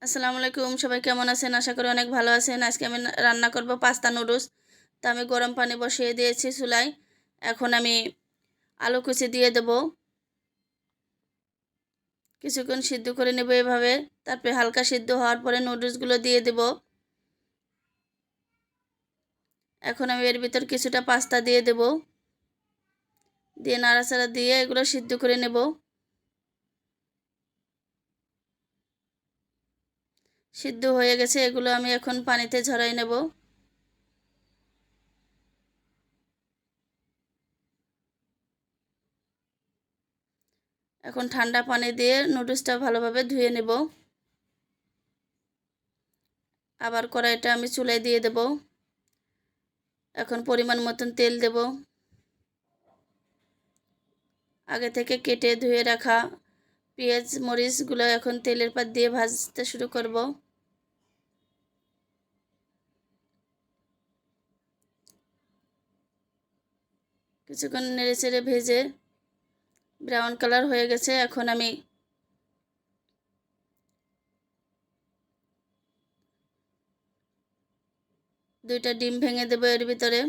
আসসালামু আলাইকুম, সবাই কেমন আছেন? আশা করি অনেক ভালো আছেন। আজকে আমি রান্না করব পাস্তা নুডলস। তো আমি গরম পানি বসিয়ে দিয়েছি চুলায়। এখন আমি আলু কুচি দিয়ে দেব। কিছুক্ষণ সিদ্ধ করে নেব এভাবে। তারপরে হালকা সিদ্ধ হওয়ার পরে নুডলসগুলো দিয়ে দেব। এখন আমি এর ভিতর কিছুটা পাস্তা দিয়ে দেব। দিয়ে নাড়াচাড়া দিয়ে এগুলো সিদ্ধ করে নেব। সিদ্ধ হয়ে গেছে, এগুলো আমি এখন পানিতে ঝরাই নেব। এখন ঠান্ডা পানি দিয়ে নুডলসটা ভালোভাবে ধুয়ে নেব। আবার কড়াইটা আমি চুলায় দিয়ে দেব। এখন পরিমাণ মতন তেল দেব। আগে থেকে কেটে ধুয়ে রাখা পেঁয়াজ মরিচগুলো এখন তেলের পাত দিয়ে ভাজতে শুরু করব। কিছুক্ষণ নেড়ে চেড়ে ভেজে ব্রাউন কালার হয়ে গেছে। এখন আমি দুইটা ডিম ভেঙে দেবো এর ভিতরে,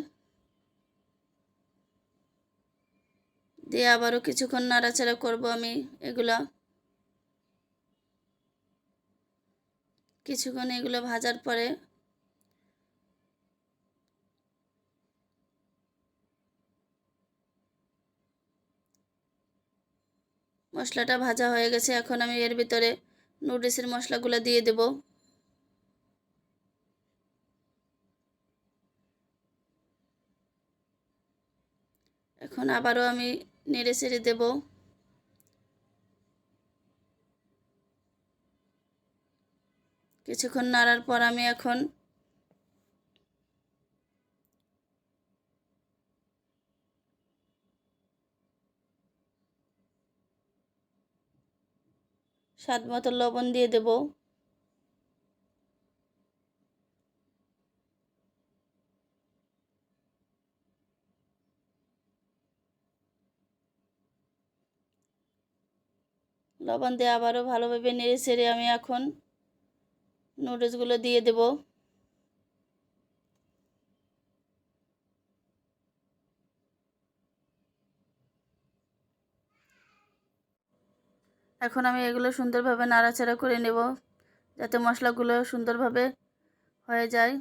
দিয়ে আবারও কিছুক্ষণ নাড়াচাড়া করব। আমি এগুলো কিছুক্ষণ এগুলো ভাজার পরে মশলাটা ভাজা হয়ে গেছে। এখন আমি এর ভিতরে নুডলসের মশলাগুলো দিয়ে দেব। এখন আবারও আমি নেড়ে চেড়ে দেব। কিছুক্ষণ নাড়ার পর আমি এখন স্বাদ মতো লবণ দিয়ে দেব। লবণ দিয়ে আবারও ভালোভাবে নেড়ে চেড়ে আমি এখন নুডলসগুলো দিয়ে দেব। এখন আমি এগুলো সুন্দরভাবে নাড়াচাড়া করে নেব, যাতে মশলাগুলো সুন্দরভাবে হয়ে যায়।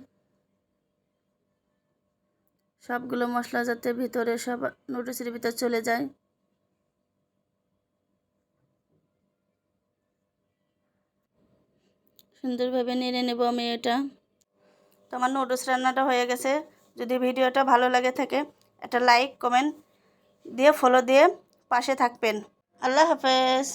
সবগুলো মশলা যাতে ভিতরে সব নুডলসের ভিতর চলে যায়। সুন্দরভাবে নেড়ে নেব আমি এটা। তো আমার নুডলস রান্নাটা হয়ে গেছে। যদি ভিডিওটা ভালো লাগে থাকে একটা লাইক কমেন্ট দিয়ে ফলো দিয়ে পাশে থাকবেন। আল্লাহ হাফেজ।